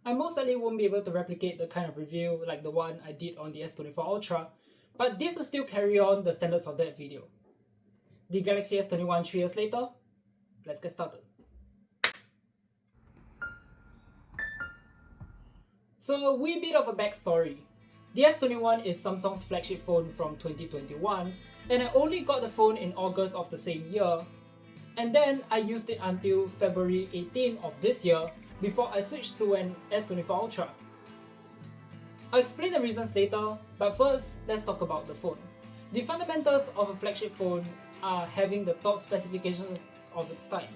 I most likely won't be able to replicate the kind of review like the one I did on the S24 Ultra, but this will still carry on the standards of that video. The Galaxy S21 3 years later, let's get started. So a wee bit of a backstory. The S21 is Samsung's flagship phone from 2021, and I only got the phone in August of the same year, and then I used it until February 18 of this year before I switched to an S24 Ultra. I'll explain the reasons later, but first, let's talk about the phone. The fundamentals of a flagship phone are having the top specifications of its time.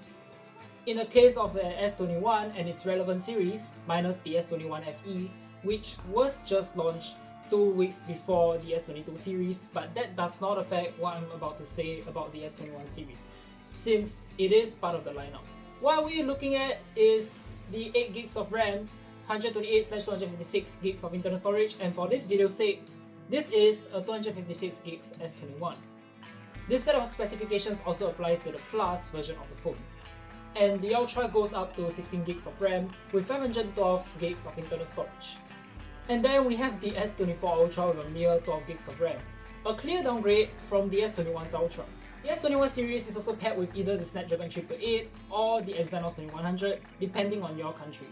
In the case of the S21 and its relevant series, minus the S21 FE, which was just launched 2 weeks before the S22 series, but that does not affect what I'm about to say about the S21 series, since it is part of the lineup. What we're looking at is the 8 gigs of RAM, 128/256 gigs of internal storage, and for this video's sake, this is a 256 gigs S21. This set of specifications also applies to the Plus version of the phone. And the Ultra goes up to 16 gigs of RAM with 512 gigs of internal storage. And then we have the S24 Ultra with a mere 12 gigs of RAM, a clear downgrade from the S21's Ultra. The S21 series is also paired with either the Snapdragon 888 or the Exynos 2100, depending on your country.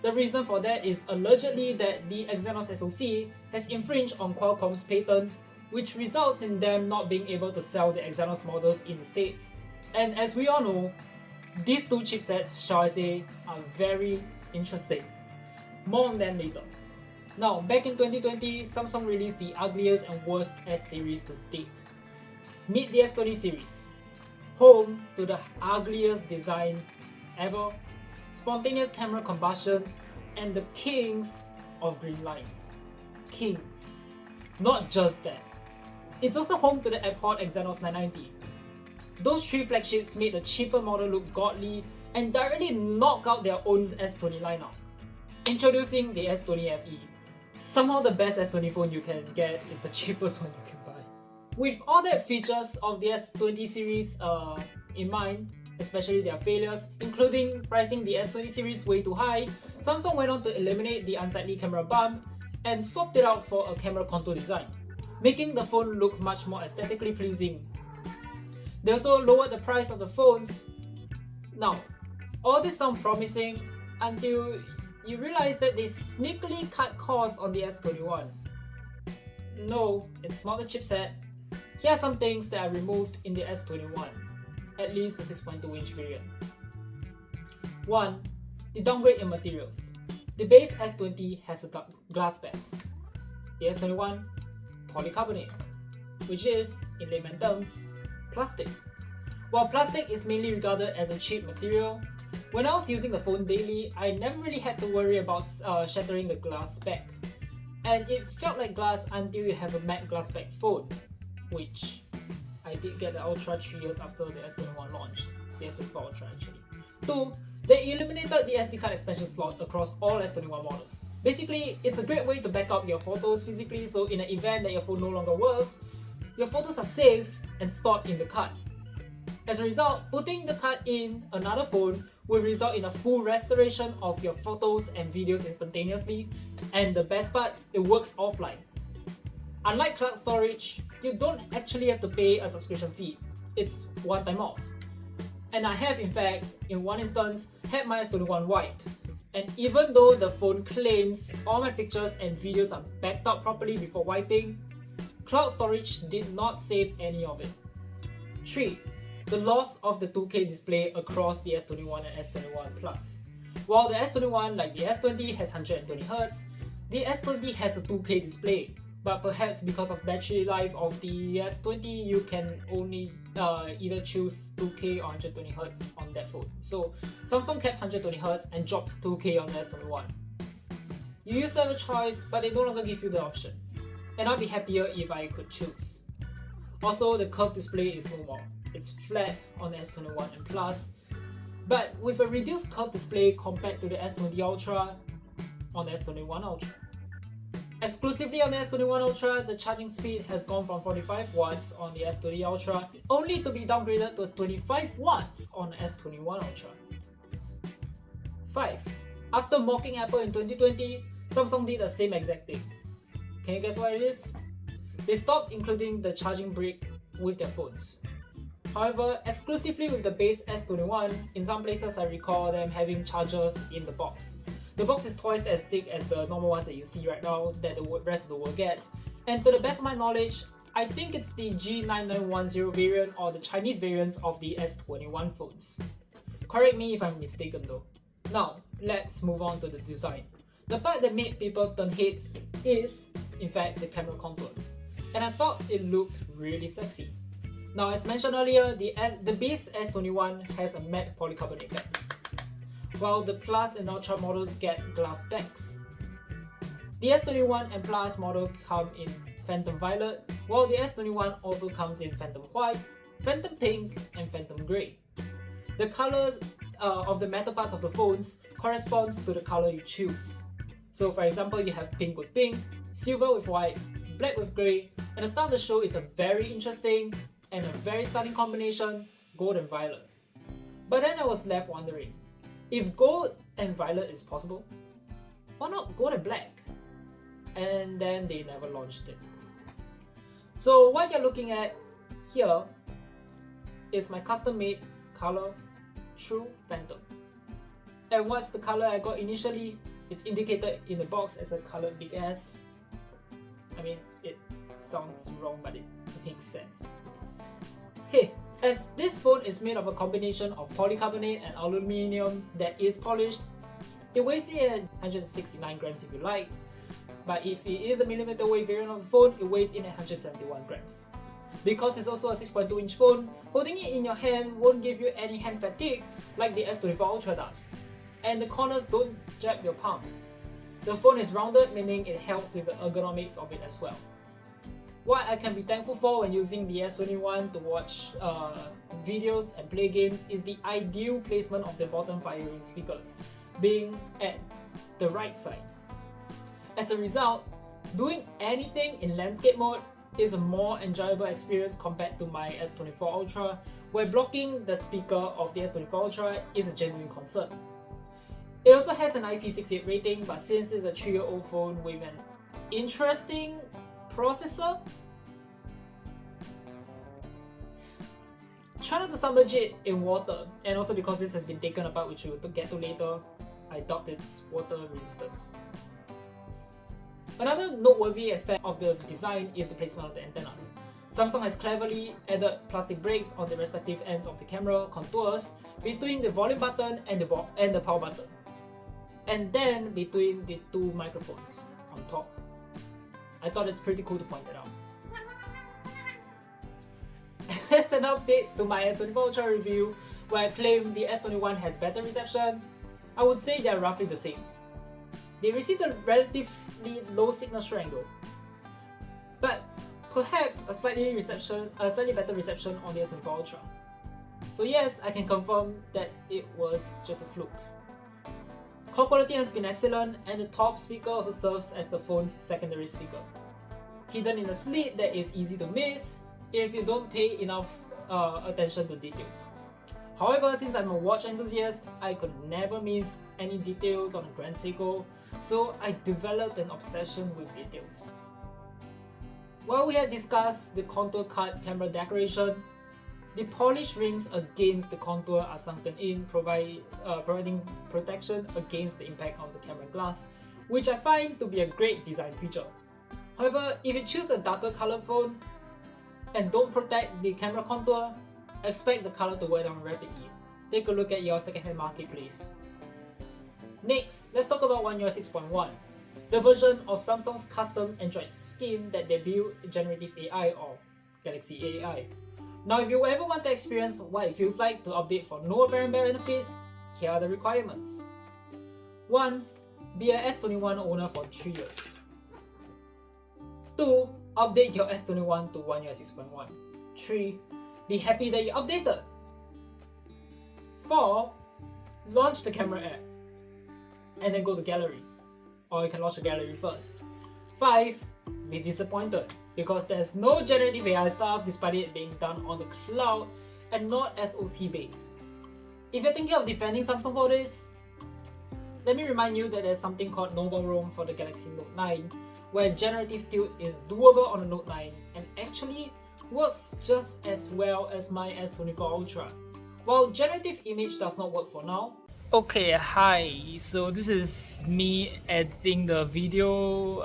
The reason for that is allegedly that the Exynos SoC has infringed on Qualcomm's patent, which results in them not being able to sell the Exynos models in the States. And as we all know, these two chipsets, shall I say, are very interesting. More on them later. Now, back in 2020, Samsung released the ugliest and worst S series to date. Meet the S20 series, home to the ugliest design ever, spontaneous camera combustions, and the kings of green lines. Kings. Not just that. It's also home to the abhorred Exynos 990. Those 3 flagships made the cheaper model look godly and directly knock out their own S20 lineup. Introducing the S20 FE. Somehow the best S20 phone you can get is the cheapest one you can buy. With all the features of the S20 series in mind, especially their failures, including pricing the S20 series way too high, Samsung went on to eliminate the unsightly camera bump and swapped it out for a camera contour design, making the phone look much more aesthetically pleasing. They also lowered the price of the phones. Now, all this sounds promising until you realize that they sneakily cut costs on the S21. No, it's not the chipset. Here are some things that are removed in the S21, at least the 6.2-inch variant. 1. The downgrade in materials. The base S20 has a glass back. The S21, polycarbonate, which is, in layman terms, plastic. While plastic is mainly regarded as a cheap material, when I was using the phone daily, I never really had to worry about shattering the glass back. And it felt like glass until you have a matte glass back phone, which I did get the Ultra 3 years after the S21 launched, the S24 Ultra actually. 2. They eliminated the SD card expansion slot across all S21 models. Basically, it's a great way to back up your photos physically, so in the event that your phone no longer works, your photos are safe and stored in the card. As a result, putting the card in another phone will result in a full restoration of your photos and videos instantaneously, and the best part, it works offline. Unlike cloud storage, you don't actually have to pay a subscription fee. It's one time off. And I have, in fact, in one instance, had my S21 wiped. And even though the phone claims all my pictures and videos are backed up properly before wiping, cloud storage did not save any of it. 3. The loss of the 2K display across the S21 and S21 Plus. While the S21, like the S20, has 120Hz, the S20 has a 2K display. But perhaps because of battery life of the S20, you can only either choose 2K or 120Hz on that phone. So Samsung kept 120Hz and dropped 2K on the S21. You used to have a choice, but they no longer give you the option. And I'd be happier if I could choose. Also, the curved display is no more. It's flat on the S21 and Plus, but with a reduced curved display compared to the S20 Ultra on the S21 Ultra. Exclusively on the S21 Ultra, the charging speed has gone from 45 watts on the S20 Ultra only to be downgraded to 25 watts on the S21 Ultra. 5. After mocking Apple in 2020, Samsung did the same exact thing. Can you guess what it is? They stopped including the charging brick with their phones. However, exclusively with the base S21, in some places I recall them having chargers in the box. The box is twice as thick as the normal ones that you see right now that the rest of the world gets, and to the best of my knowledge, I think it's the G9910 variant or the Chinese variants of the S21 phones. Correct me if I'm mistaken though. Now, let's move on to the design. The part that made people turn heads is, in fact, the camera contour. And I thought it looked really sexy. Now, as mentioned earlier, the base S21 has a matte polycarbonate back, while the Plus and Ultra models get glass backs. The S21 and Plus model come in Phantom Violet, while the S21 also comes in Phantom White, Phantom Pink, and Phantom Grey. The colors of the metal parts of the phones corresponds to the color you choose. So for example, you have pink with pink, silver with white, black with grey, and the star of the show is a very interesting and a very stunning combination, gold and violet. But then I was left wondering, if gold and violet is possible, why not gold and black? And then they never launched it. So what you're looking at here is my custom-made color True Phantom. And what's the color I got initially? It's indicated in the box as a colored big S. I mean, it sounds wrong, but it makes sense. Okay, as this phone is made of a combination of polycarbonate and aluminium that is polished, it weighs in at 169 grams if you like, but if it is a millimeter wave variant of the phone, it weighs in at 171 grams. Because it's also a 6.2 inch phone, holding it in your hand won't give you any hand fatigue like the S24 Ultra does. And the corners don't jab your palms. The phone is rounded, meaning it helps with the ergonomics of it as well. What I can be thankful for when using the S21 to watch videos and play games is the ideal placement of the bottom firing speakers, being at the right side. As a result, doing anything in landscape mode is a more enjoyable experience compared to my S24 Ultra, where blocking the speaker of the S24 Ultra is a genuine concern. It also has an IP68 rating, but since it's a 3-year-old phone with an interesting processor, try not to submerge it in water, and also because this has been taken apart, which we'll get to later, I doubt its water resistance. Another noteworthy aspect of the design is the placement of the antennas. Samsung has cleverly added plastic breaks on the respective ends of the camera contours between the volume button and the power button, and then between the two microphones on top. I thought it's pretty cool to point it out. As an update to my S24 Ultra review, where I claim the S21 has better reception, I would say they are roughly the same. They received a relatively low signal strength though, but perhaps a slightly better reception on the S24 Ultra. So yes, I can confirm that it was just a fluke. Call quality has been excellent, and the top speaker also serves as the phone's secondary speaker, hidden in a slit that is easy to miss if you don't pay enough attention to details. However, since I'm a watch enthusiast, I could never miss any details on a Grand Seiko, so I developed an obsession with details. While we had discussed the contour cut camera decoration, the polished rings against the contour are sunken in, providing protection against the impact of the camera glass, which I find to be a great design feature. However, if you choose a darker colored phone and don't protect the camera contour, expect the color to wear down rapidly. Take a look at your secondhand marketplace. Next, let's talk about One UI 6.1, the version of Samsung's custom Android skin that debuted generative AI or Galaxy AI. Now, if you ever want to experience what it feels like to update for no apparent benefit, here are the requirements. 1. Be a S21 owner for 3 years. 2. Update your S21 to One UI 6.1. 3. Be happy that you updated. 4. Launch the camera app and then go to gallery, or you can launch the gallery first. 5. Be disappointed because there's no generative AI stuff despite it being done on the cloud and not SoC based. If you're thinking of defending Samsung for this, let me remind you that there's something called Nobel Roam for the Galaxy Note 9, where generative tilt is doable on the Note 9 and actually works just as well as my S24 Ultra. While generative image does not work for now. Okay, hi. So this is me editing the video.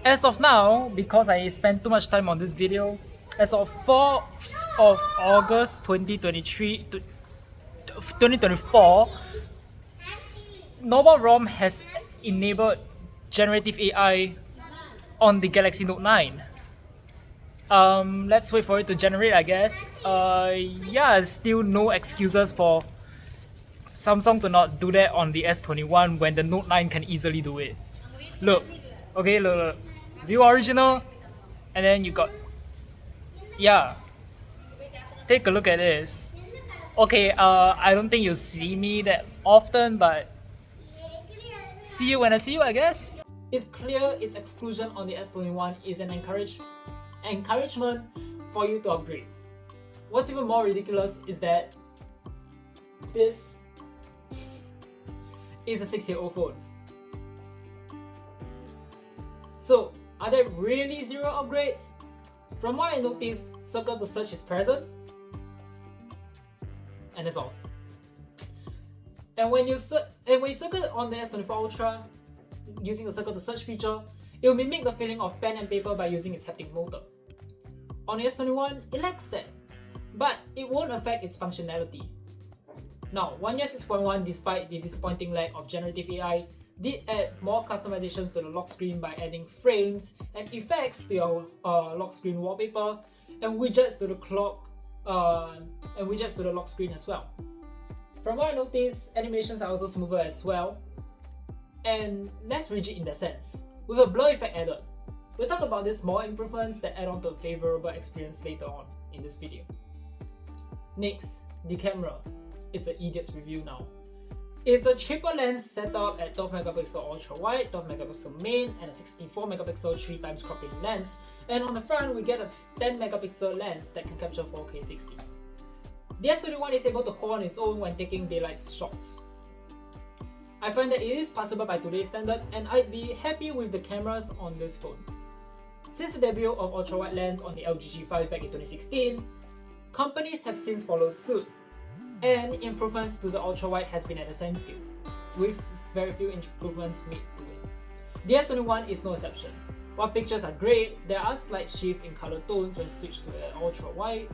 As of now, because I spent too much time on this video, as of 4th of August 2024, Nobel ROM has enabled generative AI on the Galaxy Note 9. Let's wait for it to generate, I guess. Yeah, still no excuses for Samsung to not do that on the S21 when the Note 9 can easily do it. Look, okay, look. View original, and then you got, yeah. Take a look at this. Okay, I don't think you'll see me that often, but see you when I see you, I guess. It's clear its exclusion on the S21 is an encouragement for you to upgrade. What's even more ridiculous is that this is a 6-year-old phone. So, are there really zero upgrades? From what I noticed, circle to search is present, and that's all. And when you circle on the S24 Ultra using the circle to search feature, it will mimic the feeling of pen and paper by using its haptic motor. On the S21, it lacks that, but it won't affect its functionality. Now, One UI 6.1, despite the disappointing lack of generative AI, did add more customizations to the lock screen by adding frames and effects to your lock screen wallpaper and widgets to the lock screen as well. From what I noticed, animations are also smoother as well and less rigid in that sense, with a blur effect added. We'll talk about these small improvements that add on to a favorable experience later on in this video. Next, the camera. It's an idiot's review now. It's a triple lens setup at 12MP ultra wide, 12MP main, and a 64MP 3x cropping lens. And on the front, we get a 10MP lens that can capture 4K 60. The S21 is able to hold on its own when taking daylight shots. I find that it is passable by today's standards, and I'd be happy with the cameras on this phone. Since the debut of ultra wide lens on the LG G5 back in 2016, companies have since followed suit, and improvements to the ultra wide has been at a standstill, with very few improvements made to it. The S21 is no exception. While pictures are great, there are slight shift in color tones when switched to an ultra wide.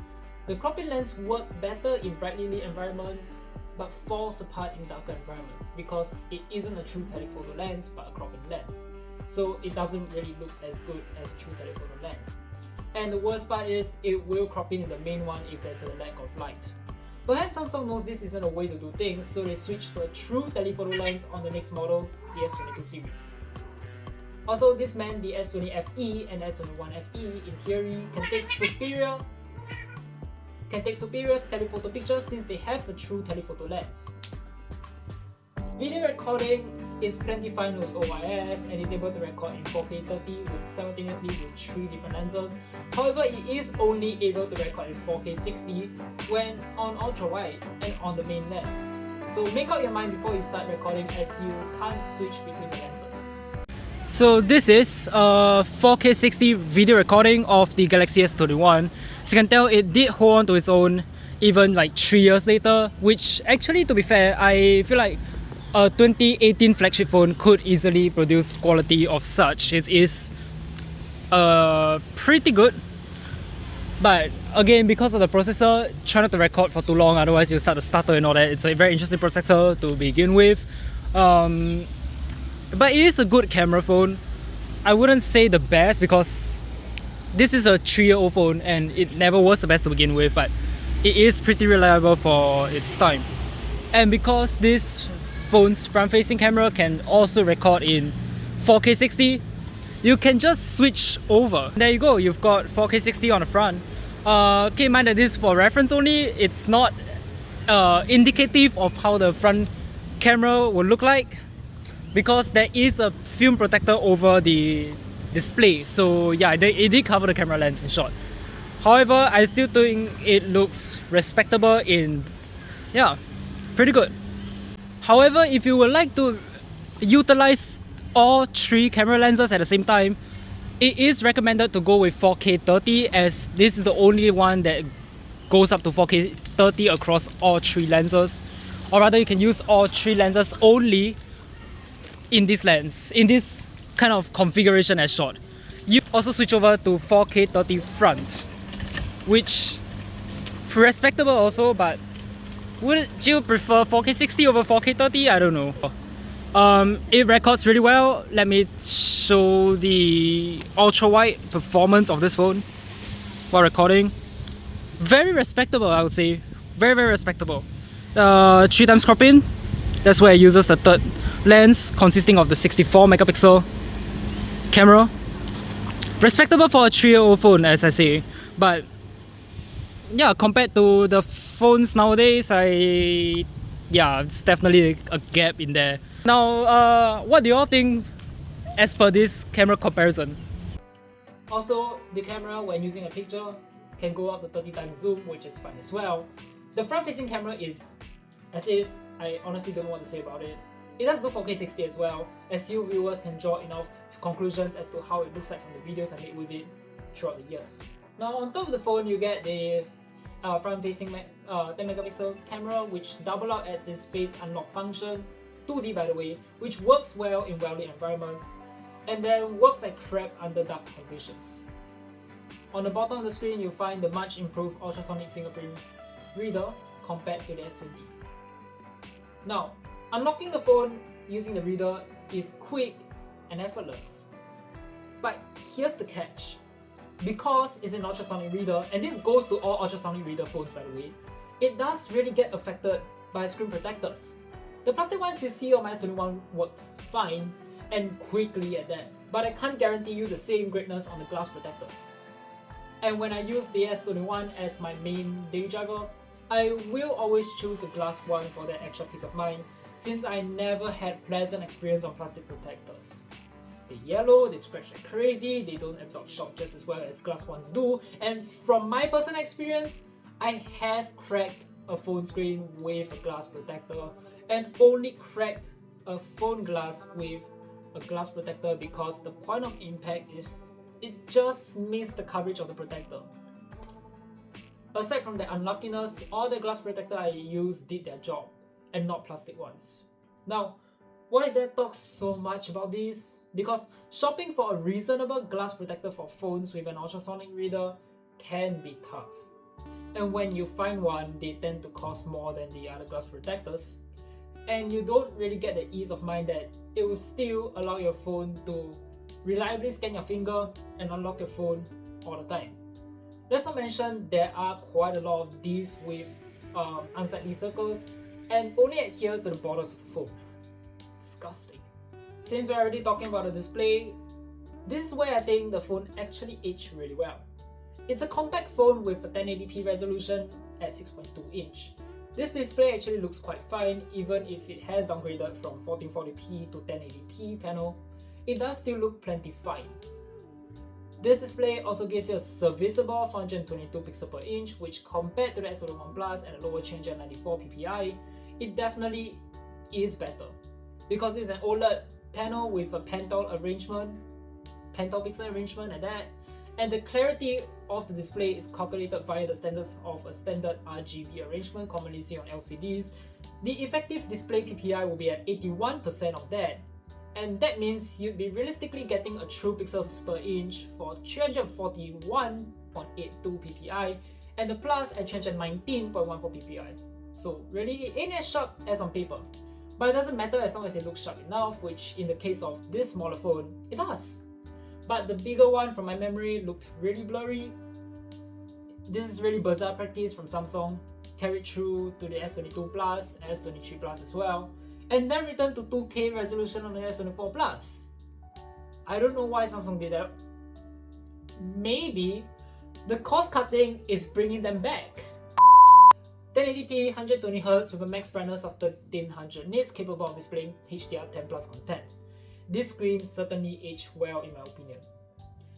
The cropping lens work better in brightly lit environments, but falls apart in darker environments because it isn't a true telephoto lens but a cropping lens. So it doesn't really look as good as a true telephoto lens. And the worst part is, it will crop in the main one if there's a lack of light. Perhaps Samsung knows this isn't a way to do things, so they switched to a true telephoto lens on the next model, the S22 series. Also, this meant the S20 FE and S21 FE in theory can take superior telephoto pictures since they have a true telephoto lens. Video recording is plenty fine with OIS and is able to record in 4K 30 simultaneously with 3 different lenses. However, it is only able to record in 4K 60 when on ultra wide and on the main lens. So make up your mind before you start recording, as you can't switch between the lenses. So this is a 4K 60 video recording of the Galaxy S21. As you can tell, it did hold on to its own even like 3 years later, which actually, to be fair, I feel like a 2018 flagship phone could easily produce quality of such. It is pretty good, but again, because of the processor, try not to record for too long, otherwise you'll start to stutter and all that. It's a very interesting processor to begin with, but it is a good camera phone. I wouldn't say the best because this is a 3-year-old phone and it never was the best to begin with, but it is pretty reliable for its time. And because this phone's front-facing camera can also record in 4K 60, you can just switch over. There you go, you've got 4K 60 on the front. Keep in mind that this is for reference only. It's not indicative of how the front camera will look like because there is a film protector over the display. So yeah, it did cover the camera lens in short. However, I still think it looks respectable in, yeah, pretty good. However, if you would like to utilize all three camera lenses at the same time, it is recommended to go with 4K 30, as this is the only one that goes up to 4K 30 across all three lenses. Or rather, you can use all three lenses only in this lens, in this kind of configuration as shot. You also switch over to 4K 30 front, which respectable also, but would you prefer 4K 60 over 4K 30? I don't know. It records really well. Let me show the ultra wide performance of this phone while recording. Very respectable, I would say. Very, very respectable. 3x cropping. That's where it uses the third lens, consisting of the 64 megapixel camera. Respectable for a 3-year-old phone, as I say. But yeah, compared to the phones nowadays, it's definitely a gap in there. Now, what do you all think as per this camera comparison? Also, the camera, when using a picture, can go up to 30 times zoom, which is fine as well. The front-facing camera is as is. I honestly don't know what to say about it. It does go 4K 60 as well, as you viewers can draw enough conclusions as to how it looks like from the videos I made with it throughout the years. Now, on top of the phone, you get the front-facing 10 megapixel camera, which double out as its face unlock function, 2D by the way, which works well in well-lit environments, and then works like crap under dark conditions. On the bottom of the screen, you'll find the much improved ultrasonic fingerprint reader compared to the S20. Now, unlocking the phone using the reader is quick and effortless. But here's the catch. Because it's an ultrasonic reader, and this goes to all ultrasonic reader phones by the way, it does really get affected by screen protectors. The plastic ones you see on my S21 works fine and quickly at that, but I can't guarantee you the same greatness on the glass protector. And when I use the S21 as my main daily driver, I will always choose a glass one for that extra peace of mind, since I never had pleasant experience on plastic protectors. They're yellow, they scratch like crazy, they don't absorb shock just as well as glass ones do, and from my personal experience, I have cracked a phone screen with a glass protector and only cracked a phone glass with a glass protector because the point of impact is it just missed the coverage of the protector. Aside from the unluckiness, all the glass protector I used did their job, and not plastic ones. Now, why did I talk so much about this? Because shopping for a reasonable glass protector for phones with an ultrasonic reader can be tough. And when you find one, they tend to cost more than the other glass protectors, and you don't really get the ease of mind that it will still allow your phone to reliably scan your finger and unlock your phone all the time. Let's not mention there are quite a lot of these with unsightly circles and only adheres to the borders of the phone. Disgusting. Since we're already talking about the display, this is where I think the phone actually aged really well. It's a compact phone with a 1080p resolution at 6.2 inch. This display actually looks quite fine even if it has downgraded from 1440p to 1080p panel. It does still look plenty fine. This display also gives you a serviceable 422 pixels per inch, which compared to the S21 Plus and a lower change at 94 ppi, it definitely is better. Because it's an OLED panel with a pentile pixel arrangement at that, and the clarity of the display is calculated via the standards of a standard RGB arrangement commonly seen on LCDs. The effective display PPI will be at 81% of that, and that means you'd be realistically getting a true pixels per inch for 341.82 ppi and the Plus at 319.14 ppi. So really, it ain't as sharp as on paper. But it doesn't matter as long as it looks sharp enough, which in the case of this smaller phone, it does. But the bigger one from my memory looked really blurry. This is really bizarre practice from Samsung, carried through to the S22 Plus, S23 Plus as well, and then returned to 2K resolution on the S24 Plus. I don't know why Samsung did that. Maybe the cost cutting is bringing them back. 1080p 120Hz with a max brightness of 1300 nits capable of displaying HDR10 plus content. This screen certainly aged well in my opinion.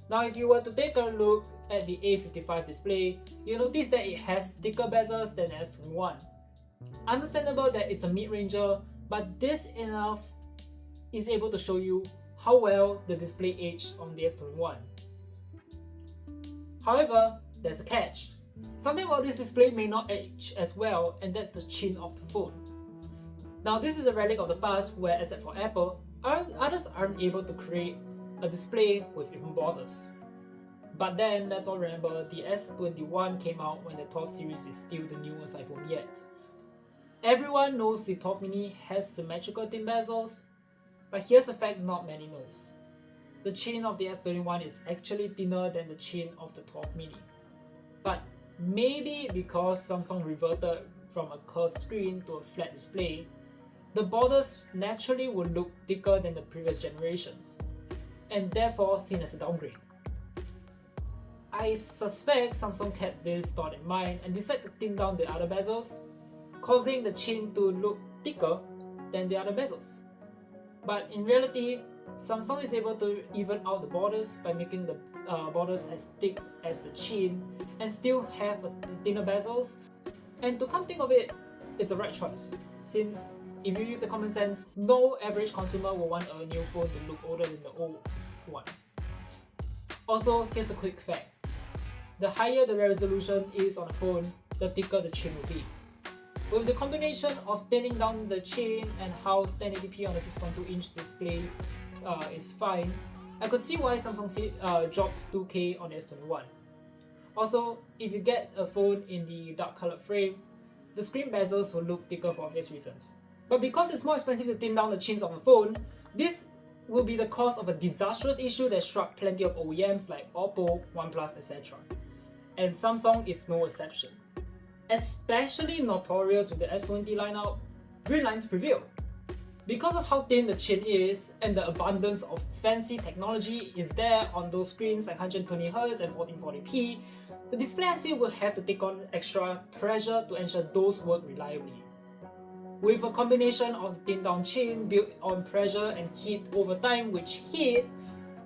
Now if you were to take a look at the A55 display, you'll notice that it has thicker bezels than the S21. Understandable that it's a mid-ranger, but this enough is able to show you how well the display aged on the S21. However, there's a catch. Something about this display may not age as well, and that's the chin of the phone. Now this is a relic of the past where, except for Apple, others aren't able to create a display with even borders. But then, let's all remember, the S21 came out when the 12 series is still the newest iPhone yet. Everyone knows the 12 mini has symmetrical thin bezels, but here's a fact not many knows. The chin of the S21 is actually thinner than the chin of the 12 mini. But maybe because Samsung reverted from a curved screen to a flat display, the borders naturally would look thicker than the previous generations, and therefore seen as a downgrade. I suspect Samsung kept this thought in mind and decided to thin down the other bezels, causing the chin to look thicker than the other bezels. But in reality, Samsung is able to even out the borders by making the borders as thick as the chin and still have a thinner bezels. And to come think of it, it's the right choice, since if you use a common sense, no average consumer will want a new phone to look older than the old one. Also, here's a quick fact. The higher the resolution is on a phone, the thicker the chin will be. With the combination of thinning down the chin and how 1080p on the 6.2-inch display is fine, I could see why Samsung dropped 2K on the S21. Also, if you get a phone in the dark colored frame, the screen bezels will look thicker for obvious reasons. But because it's more expensive to thin down the chins of a phone, this will be the cause of a disastrous issue that struck plenty of OEMs like Oppo, OnePlus, etc. And Samsung is no exception. Especially notorious with the S20 lineup, green lines prevail. Because of how thin the chin is and the abundance of fancy technology is there on those screens like 120Hz and 1440p, the display IC will have to take on extra pressure to ensure those work reliably. With a combination of thin down chin built on pressure and heat over time, which heat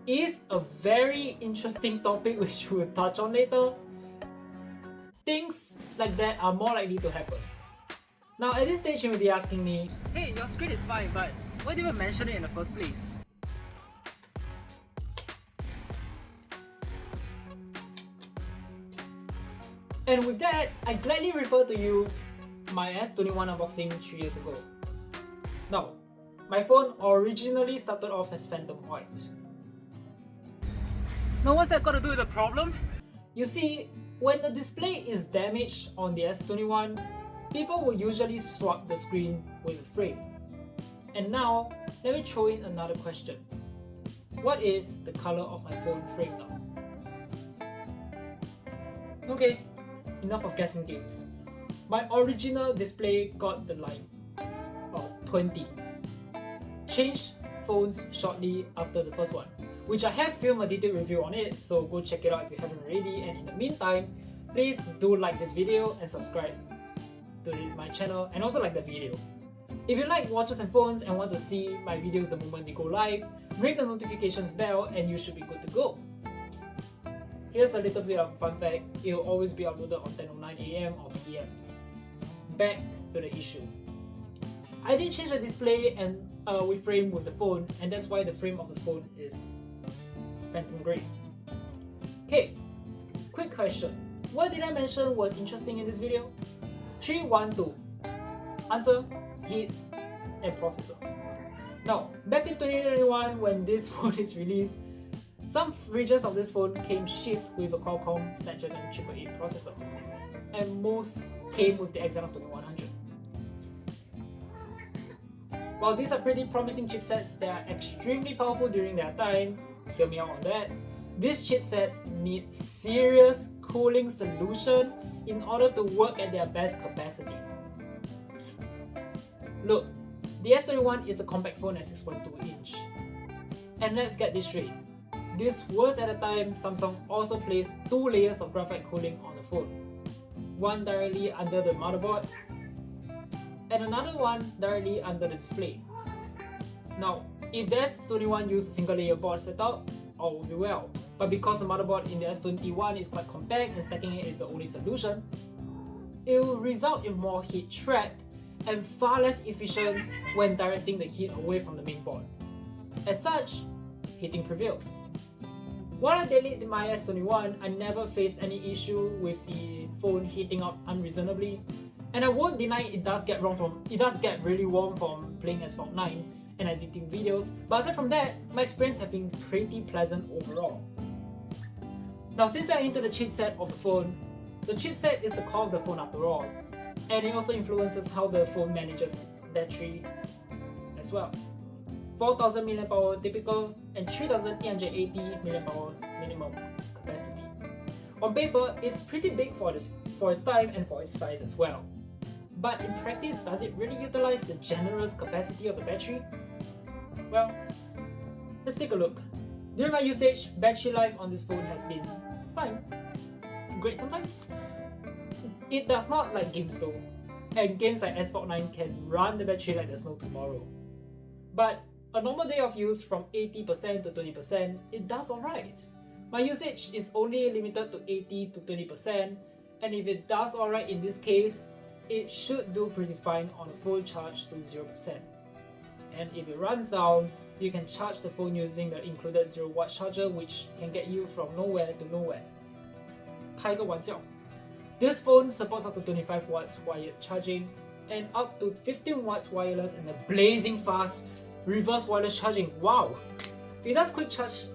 is a very interesting topic which we'll touch on later, things like that are more likely to happen. Now at this stage you may be asking me, hey, your screen is fine, but why did you even mention it in the first place? And with that, I gladly refer to you my S21 unboxing 3 years ago. Now, my phone originally started off as Phantom White. Now what's that got to do with the problem? You see, when the display is damaged on the S21, people will usually swap the screen with the frame. And now, let me throw in another question. What is the color of my phone frame now? Okay, enough of guessing games. My original display got the line, 20. Changed phones shortly after the first one, which I have filmed a detailed review on it, so go check it out if you haven't already. And in the meantime, please do like this video and subscribe to my channel, and also like the video. If you like watches and phones and want to see my videos the moment they go live, ring the notifications bell and you should be good to go. Here's a little bit of a fun fact, it will always be uploaded on 10:09 AM or PM. Back to the issue. I did change the display and with frame with the phone, and that's why the frame of the phone is Phantom Grey. Okay, quick question. What did I mention was interesting in this video? 3, 1, 2. Answer, heat and processor. Now, back in 2021 when this phone is released, some regions of this phone came shipped with a Qualcomm Snapdragon 888 processor, and most came with the Exynos 2100. While these are pretty promising chipsets that are extremely powerful during their time, hear me out on that, these chipsets need serious cooling solution in order to work at their best capacity. Look, the S21 is a compact phone at 6.2-inch. And let's get this straight. This was at a time Samsung also placed 2 layers of graphite cooling on the phone. One directly under the motherboard, and another one directly under the display. Now, if the S21 used a single layer board setup, all would be well. But because the motherboard in the S21 is quite compact and stacking it is the only solution, it will result in more heat trapped and far less efficient when directing the heat away from the main board. As such, heating prevails. While I daily did my S21, I never faced any issue with the phone heating up unreasonably, and I won't deny it does get really warm from playing S9 and editing videos, but aside from that, my experience has been pretty pleasant overall. Now, since we are into the chipset of the phone, the chipset is the core of the phone after all, and it also influences how the phone manages battery as well. 4000 mAh typical and 3880 mAh minimum capacity. On paper, it's pretty big for its time and for its size as well. But in practice, does it really utilize the generous capacity of the battery? Well, let's take a look. During my usage, battery life on this phone has been fine. Great sometimes. It does not like games though, and games like S9 can run the battery like there's no tomorrow. But a normal day of use from 80% to 20%, it does alright. My usage is only limited to 80 to 20%, and if it does alright in this case, it should do pretty fine on a full charge to 0%. And if it runs down, you can charge the phone using the included 0-watt charger, which can get you from nowhere to nowhere. 开个玩笑. This phone supports up to 25 watts wired charging and up to 15 watts wireless and a blazing fast reverse wireless charging. Wow! It does quick charge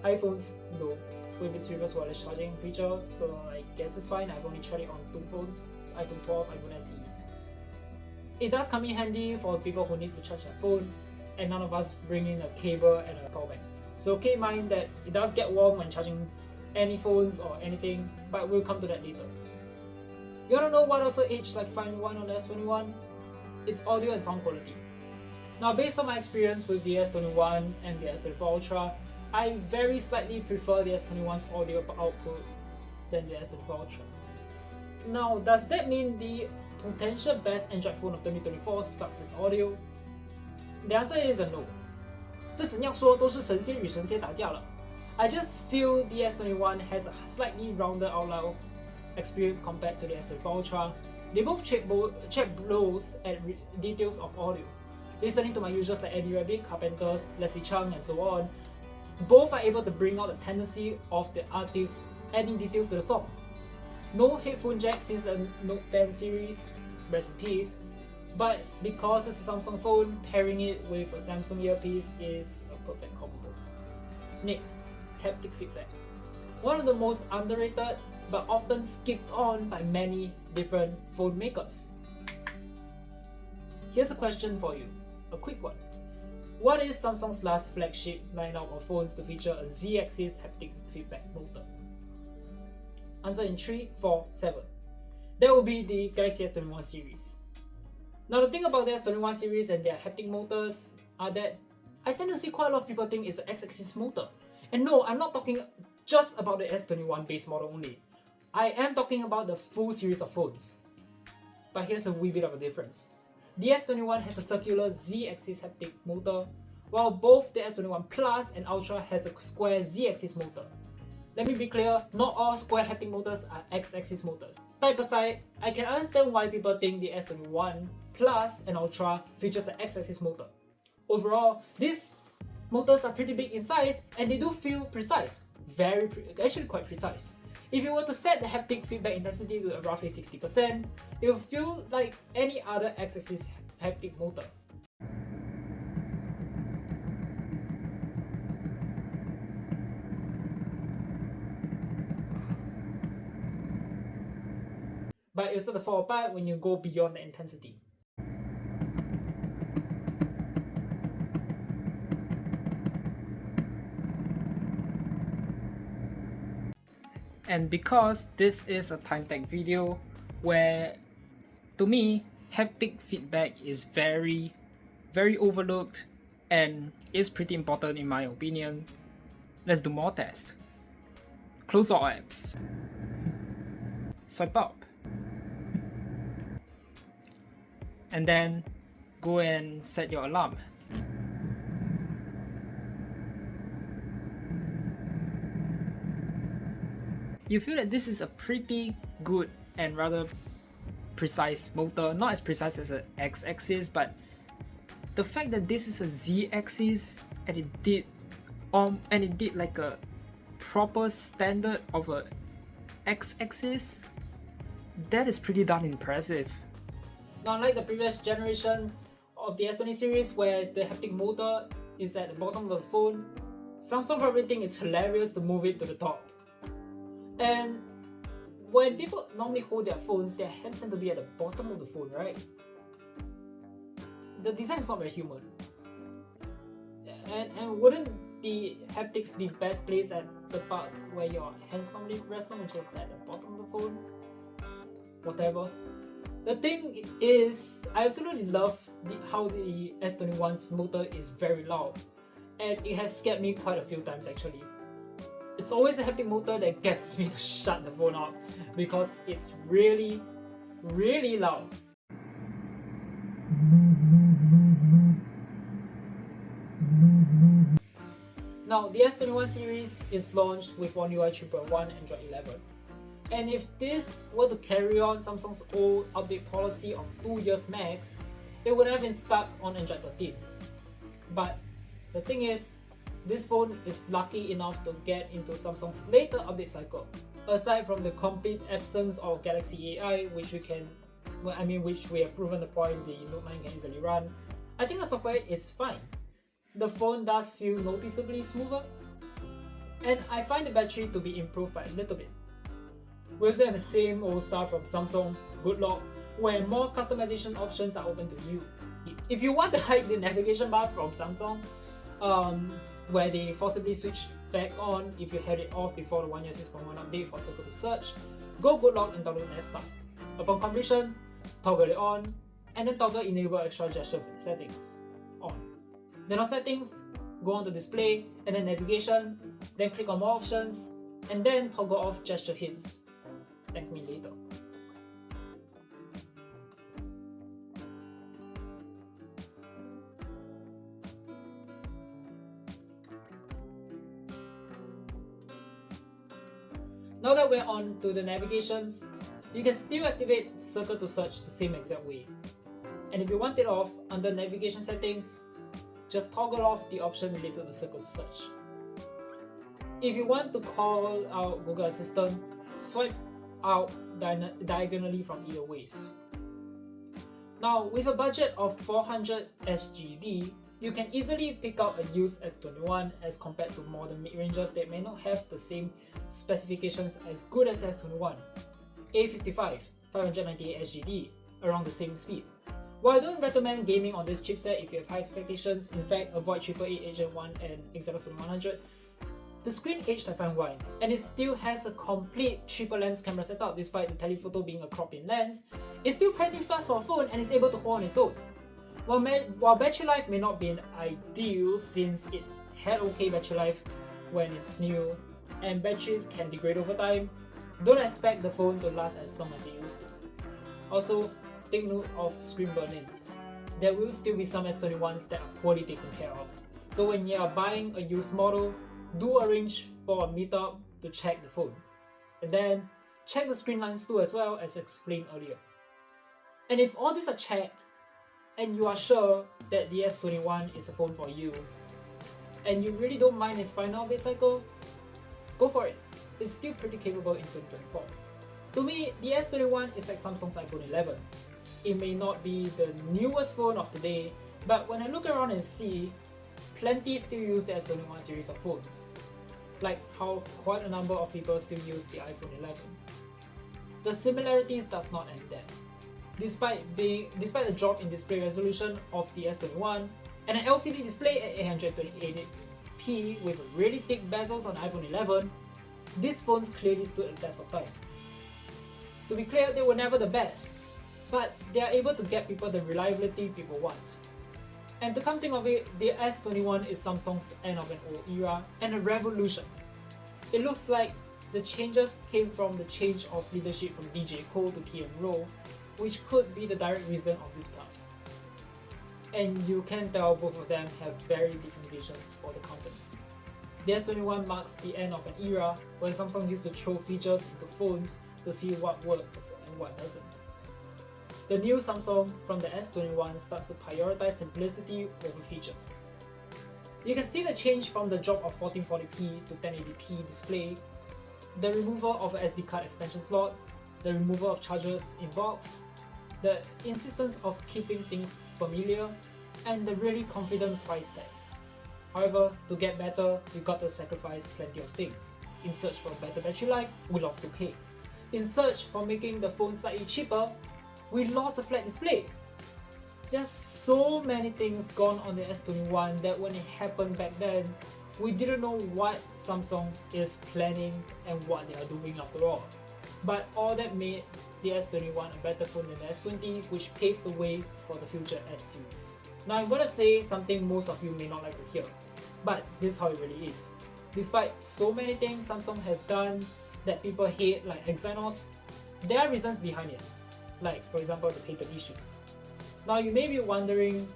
iPhones though with its reverse wireless charging feature, so I guess that's fine. I've only tried it on two phones, iPhone 12, iPhone SE. It does come in handy for people who need to charge their phone, and none of us bring in a cable and a power bank. So keep in mind that it does get warm when charging any phones or anything, but we'll come to that later. You wanna know what also aged like fine wine on the S21? It's audio and sound quality. Now, based on my experience with the S21 and the S24 Ultra, I very slightly prefer the S21's audio output than the S24 Ultra. Now, does that mean the potential best Android phone of 2024 sucks in audio? The answer is a no. 这怎样说都是神仙与神仙打架了. I just feel the S21 has a slightly rounded out experience compared to the S24 Ultra. They both check blows at details of audio. Listening to my users like Eddie Rabbit, Carpenters, Leslie Chung, and so on, both are able to bring out the tendency of the artist adding details to the song. No headphone jack since the Note 10 series, rest in peace, but because it's a Samsung phone, pairing it with a Samsung earpiece is a perfect combo. Next, haptic feedback. One of the most underrated but often skipped on by many different phone makers. Here's a question for you, a quick one. What is Samsung's last flagship lineup of phones to feature a Z-axis haptic feedback motor? Answer in 3, 4, 7. That will be the Galaxy S21 series. Now, the thing about the S21 series and their haptic motors are that I tend to see quite a lot of people think it's an X-axis motor. And no, I'm not talking just about the S21 base model only. I am talking about the full series of phones. But here's a wee bit of a difference. The S21 has a circular Z-axis haptic motor, while both the S21 Plus and Ultra has a square Z-axis motor. Let me be clear, not all square haptic motors are X-axis motors. Type aside, I can understand why people think the S21 Plus and Ultra features an X-axis motor. Overall, these motors are pretty big in size and they do feel precise. Actually quite precise. If you were to set the haptic feedback intensity to roughly 60%, it will feel like any other X-axis haptic motor. But it'll start to fall apart when you go beyond the intensity. And because this is a TimeTech video where, to me, haptic feedback is very overlooked and is pretty important in my opinion, let's do more tests. Close all apps. Swipe up. And then go and set your alarm. You feel that this is a pretty good and rather precise motor, not as precise as an X-axis, but the fact that this is a Z-axis and it did like a proper standard of a X-axis, that is pretty darn impressive. Not unlike the previous generation of the S20 series where the haptic motor is at the bottom of the phone, Samsung probably think it's hilarious to move it to the top. And when people normally hold their phones, their hands tend to be at the bottom of the phone, right? The design is not very human. And wouldn't the haptics be best placed at the part where your hands normally rest on, which is at the bottom of the phone? Whatever. The thing is, I absolutely love how the S21's motor is very loud, and it has scared me quite a few times actually. It's always the haptic motor that gets me to shut the phone up because it's really, really loud. Now, the S21 series is launched with One UI 3.1 Android 11. And if this were to carry on Samsung's old update policy of 2 years max, it would have been stuck on Android 13. But the thing is, this phone is lucky enough to get into Samsung's later update cycle. Aside from the complete absence of Galaxy AI, which we have proven the point the Note 9 can easily run, I think the software is fine. The phone does feel noticeably smoother, and I find the battery to be improved by a little bit. We also have the same old stuff from Samsung, good luck, where more customization options are open to you. If you want to hide the navigation bar from Samsung, where they forcibly switched back on if you had it off before the 1 year 6.1 update for Circle to Search, go good luck and download F-Start. Upon completion, toggle it on, and then toggle Enable Extra Gesture Settings on. Then on Settings, go on to Display, and then Navigation, then click on More Options, and then toggle off Gesture Hints. Thank me later. Now that we're on to the navigations, you can still activate Circle to Search the same exact way. And if you want it off, under Navigation Settings, just toggle off the option related to Circle to Search. If you want to call out Google Assistant, swipe out diagonally from either ways. Now, with a budget of 400 SGD, you can easily pick out a used S21 as compared to modern mid-rangers that may not have the same specifications as good as the S21. A55, 598 SGD, around the same speed. While I don't recommend gaming on this chipset if you have high expectations, in fact avoid 888 Agent 1 and Exynos 2100, the screen aged I find fine, and it still has a complete triple lens camera setup despite the telephoto being a crop-in lens. It's still pretty fast for a phone and is able to hold on its own. While battery life may not be ideal since it had okay battery life when it's new and batteries can degrade over time, don't expect the phone to last as long as it used to. Also, take note of screen burn-ins. There will still be some S21s that are poorly taken care of. So when you are buying a used model, do arrange for a meetup to check the phone. And then check the screen lines too as well as explained earlier. And if all these are checked, and you are sure that the S21 is a phone for you, and you really don't mind its final update cycle, go for it. It's still pretty capable in 2024. To me, the S21 is like Samsung's iPhone 11. It may not be the newest phone of today, but when I look around and see, plenty still use the S21 series of phones. Like how quite a number of people still use the iPhone 11. The similarities does not end there. Despite the drop in display resolution of the S21 and an LCD display at 828p with really thick bezels on iPhone 11, these phones clearly stood the test of time. To be clear, they were never the best, but they are able to get people the reliability people want. And to come think of it, the S21 is Samsung's end of an old era and a revolution. It looks like the changes came from the change of leadership from DJ Cole to PM Rowe, which could be the direct reason of this path. And you can tell both of them have very different visions for the company. The S21 marks the end of an era when Samsung used to throw features into phones to see what works and what doesn't. the new Samsung from the S21 starts to prioritize simplicity over features. You can see the change from the drop of 1440p to 1080p display, the removal of an SD card expansion slot, the removal of chargers in box, the insistence of keeping things familiar, and the really confident price tag. However, to get better, you got to sacrifice plenty of things. In search for better battery life, we lost 2K. In search for making the phone slightly cheaper, we lost the flat display. There's so many things gone on the S21 that when it happened back then, we didn't know what Samsung is planning and what they are doing after all. But all that made the S21 a better phone than the S20, which paved the way for the future S series. Now I'm gonna say something most of you may not like to hear, but this is how it really is. Despite so many things Samsung has done that people hate, like Exynos, there are reasons behind it, like for example the patent issues. Now you may be wondering,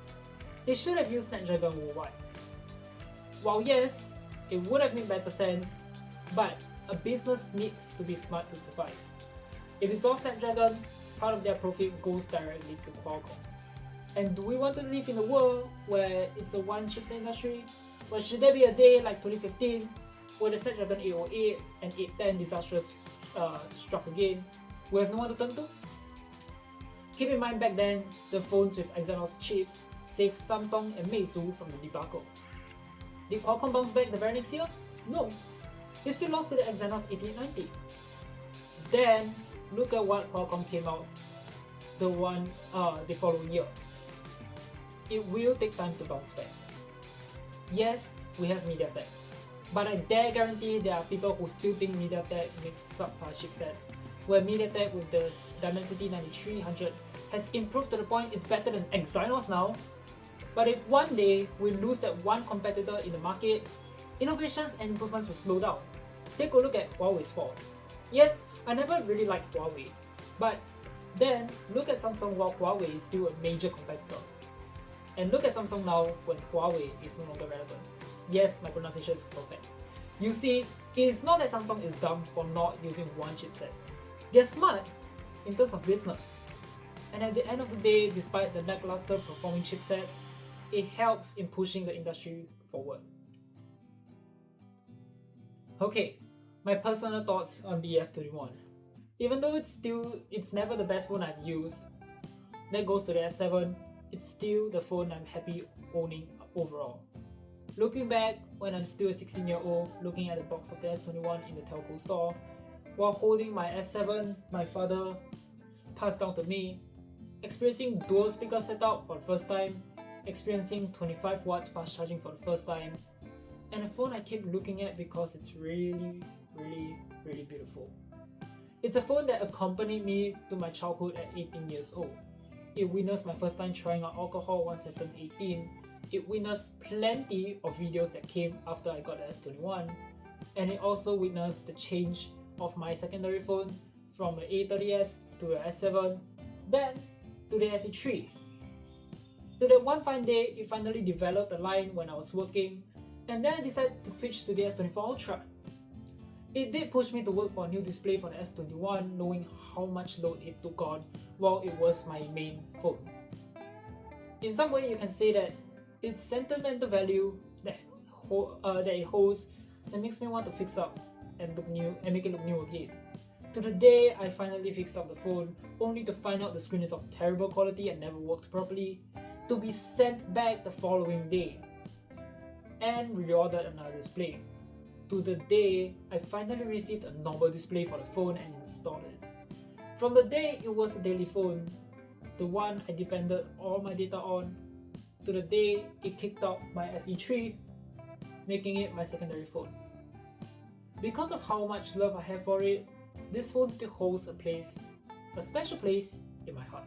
they should have used Snapdragon worldwide. While yes, it would have made better sense, but a business needs to be smart to survive. If it's all Snapdragon, part of their profit goes directly to Qualcomm. And do we want to live in a world where it's a one chipset industry? Or should there be a day like 2015 where the Snapdragon 808 and 810 disastrous struck again? We have no one to turn to? Keep in mind back then, the phones with Exynos chips saved Samsung and Meizu from the debacle. Did Qualcomm bounce back the very next year? No. They still lost to the Exynos 8890. Then, look at what Qualcomm came out the following year. It will take time to bounce back. Yes, we have Mediatek, but I dare guarantee there are people who still think Mediatek makes subpar chipsets, where Mediatek with the Dimensity 9300 has improved to the point it's better than Exynos now. But if one day we lose that one competitor in the market, innovations and improvements will slow down. Take a look at Huawei's fall. Yes, I never really liked Huawei, but then look at Samsung while Huawei is still a major competitor. And look at Samsung now when Huawei is no longer relevant. Yes, my pronunciation is perfect. You see, it's not that Samsung is dumb for not using one chipset. They're smart in terms of business. And at the end of the day, despite the lackluster performing chipsets, it helps in pushing the industry forward. Okay, my personal thoughts on the S21. Even though it's never the best phone I've used, that goes to the S7, it's still the phone I'm happy owning overall. Looking back, when I'm still a 16-year-old looking at the box of the S21 in the telco store, while holding my S7 my father passed down to me, experiencing dual speaker setup for the first time, experiencing 25 watts fast charging for the first time, and a phone I keep looking at because it's really beautiful. It's a phone that accompanied me to my childhood at 18 years old. It witnessed my first time trying out alcohol once I turned 18. It witnessed plenty of videos that came after I got the S21. And it also witnessed the change of my secondary phone from the A30s to the S7, then to the SE3. To that one fine day, it finally developed a line when I was working, and then I decided to switch to the S24 Ultra. It did push me to work for a new display for the S21, knowing how much load it took on while it was my main phone. In some way, you can say that its sentimental value that it holds that makes me want to fix up and look new and make it look new again. To the day I finally fixed up the phone, only to find out the screen is of terrible quality and never worked properly, to be sent back the following day and reordered another display. To the day I finally received a normal display for the phone and installed it. From the day it was a daily phone, the one I depended all my data on, to the day it kicked out my SE3, making it my secondary phone. Because of how much love I have for it, this phone still holds a special place in my heart.